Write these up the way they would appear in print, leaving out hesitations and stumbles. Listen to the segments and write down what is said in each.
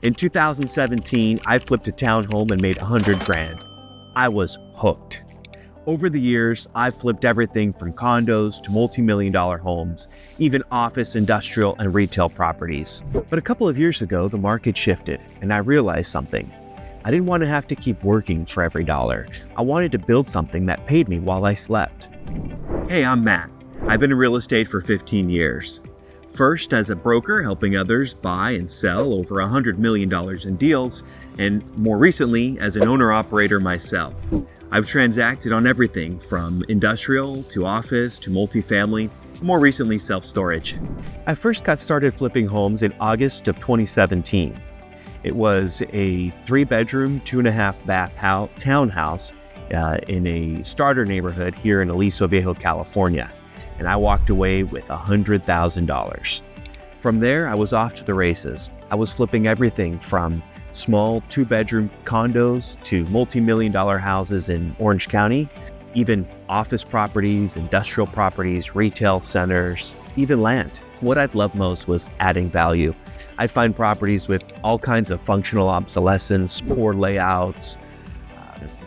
In 2017, I flipped a townhome and made 100 grand. I was hooked. Over the years, I've flipped everything from condos to multi-million-dollar homes, even office, industrial, and retail properties. But a couple of years ago, the market shifted, and I realized something. I didn't want to have to keep working for every dollar. I wanted to build something that paid me while I slept. Hey, I'm Matt. I've been in real estate for 15 years. First as a broker helping others buy and sell over $100 million in deals, and more recently as an owner-operator myself. I've transacted on everything from industrial to office to multifamily, more recently self-storage. I first got started flipping homes in August of 2017. It was a 3-bedroom, 2.5-bath townhouse in a starter neighborhood here in Aliso Viejo, California. And I walked away with $100,000. From there, I was off to the races. I was flipping everything from small 2-bedroom condos to multi-million-dollar houses in Orange County, even office properties, industrial properties, retail centers, even land. What I'd love most was adding value. I'd find properties with all kinds of functional obsolescence, poor layouts,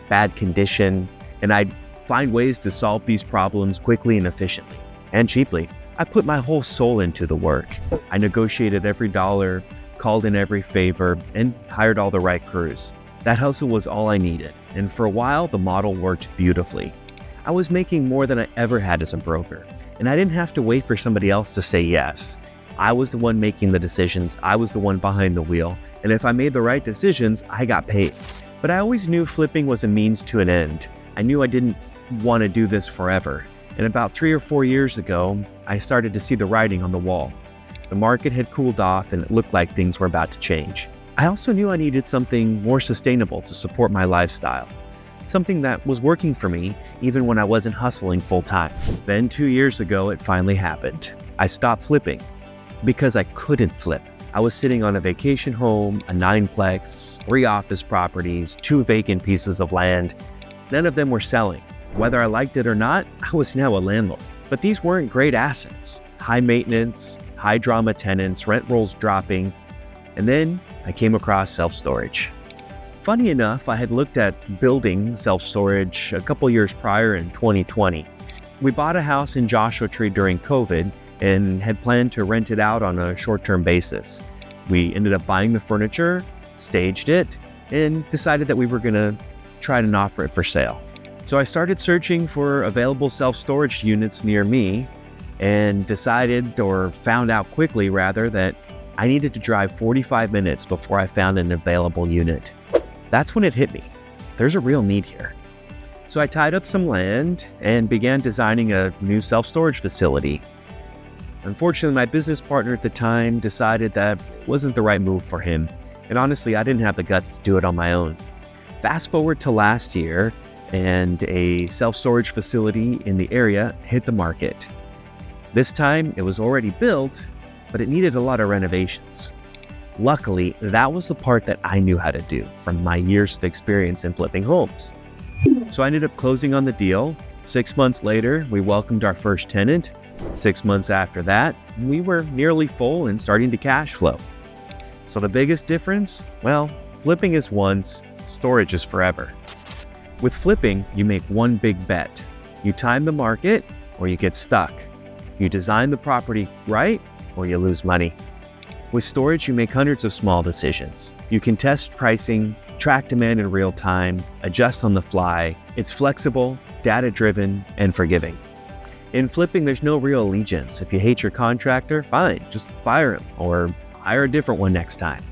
bad condition, and I'd find ways to solve these problems quickly and efficiently, and cheaply. I put my whole soul into the work. I negotiated every dollar, called in every favor, and hired all the right crews. That hustle was all I needed, and for a while, the model worked beautifully. I was making more than I ever had as a broker, and I didn't have to wait for somebody else to say yes. I was the one making the decisions, I was the one behind the wheel, and if I made the right decisions, I got paid. But I always knew flipping was a means to an end. I knew I didn't want to do this forever, and about 3 or 4 years ago, I started to see the writing on the wall. The market had cooled off and it looked like things were about to change. I also knew I needed something more sustainable to support my lifestyle. Something that was working for me even when I wasn't hustling full time. Then 2 years ago, it finally happened. I stopped flipping because I couldn't flip. I was sitting on a vacation home, a 9-plex, 3 office properties, 2 vacant pieces of land. None of them were selling. Whether I liked it or not, I was now a landlord. But these weren't great assets. High maintenance, high drama tenants, rent rolls dropping. And then I came across self-storage. Funny enough, I had looked at building self-storage a couple years prior in 2020. We bought a house in Joshua Tree during COVID and had planned to rent it out on a short-term basis. We ended up buying the furniture, staged it, and decided that we were gonna try and offer it for sale. So I started searching for available self-storage units near me and decided, or found out quickly rather, that I needed to drive 45 minutes before I found an available unit. That's when it hit me. There's a real need here. So I tied up some land and began designing a new self-storage facility. Unfortunately, my business partner at the time decided that it wasn't the right move for him. And honestly, I didn't have the guts to do it on my own. Fast forward to last year, and a self-storage facility in the area hit the market. This time, it was already built, but it needed a lot of renovations. Luckily, that was the part that I knew how to do from my years of experience in flipping homes. So I ended up closing on the deal. 6 months later, we welcomed our first tenant. 6 months after that, we were nearly full and starting to cash flow. So the biggest difference? Well, flipping is once, storage is forever. With flipping, you make one big bet. You time the market or you get stuck. You design the property right or you lose money. With storage, you make hundreds of small decisions. You can test pricing, track demand in real time, adjust on the fly. It's flexible, data-driven, and forgiving. In flipping, there's no real allegiance. If you hate your contractor, fine, just fire him or hire a different one next time.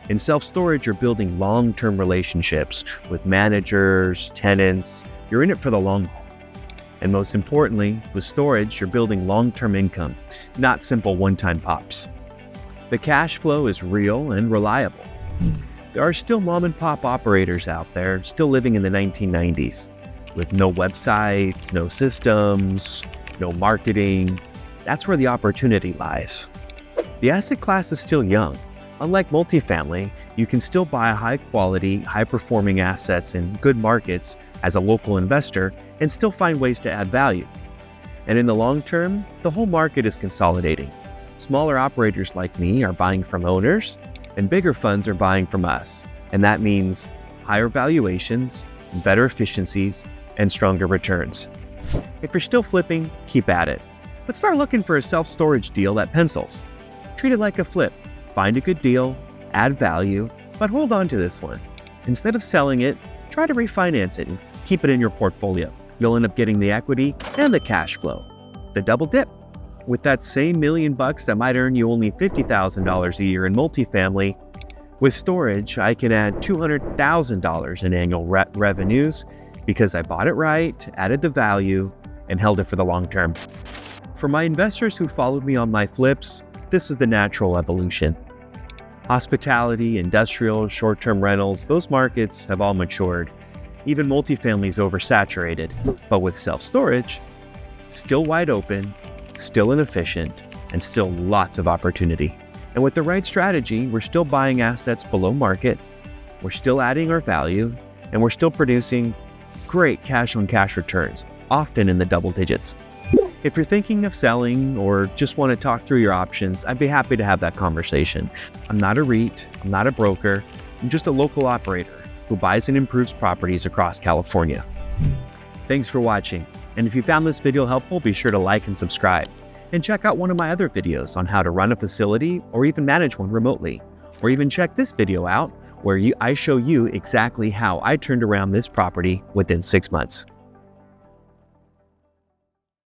In self-storage, you're building long-term relationships with managers, tenants. You're in it for the long haul. And most importantly, with storage, you're building long-term income, not simple one-time pops. The cash flow is real and reliable. There are still mom-and-pop operators out there still living in the 1990s with no website, no systems, no marketing. That's where the opportunity lies. The asset class is still young. Unlike multifamily, you can still buy high-quality, high-performing assets in good markets as a local investor and still find ways to add value. And in the long term, the whole market is consolidating. Smaller operators like me are buying from owners, and bigger funds are buying from us. And that means higher valuations, better efficiencies, and stronger returns. If you're still flipping, keep at it. But start looking for a self-storage deal that pencils. Treat it like a flip. Find a good deal, add value, but hold on to this one. Instead of selling it, try to refinance it and keep it in your portfolio. You'll end up getting the equity and the cash flow. The double dip. With that same $1 million that might earn you only $50,000 a year in multifamily, with storage, I can add $200,000 in annual revenues because I bought it right, added the value, and held it for the long term. For my investors who followed me on my flips, this is the natural evolution. Hospitality, industrial, short-term rentals, those markets have all matured. Even multifamily is oversaturated, but with self-storage, still wide open, still inefficient, and still lots of opportunity. And with the right strategy, we're still buying assets below market, we're still adding our value, and we're still producing great cash-on-cash returns, often in the double digits. If you're thinking of selling or just want to talk through your options, I'd be happy to have that conversation. I'm not a REIT, I'm not a broker, I'm just a local operator who buys and improves properties across California. Thanks for watching, and if you found this video helpful, be sure to like and subscribe. And check out one of my other videos on how to run a facility or even manage one remotely. Or even check this video out where I show you exactly how I turned around this property within 6 months.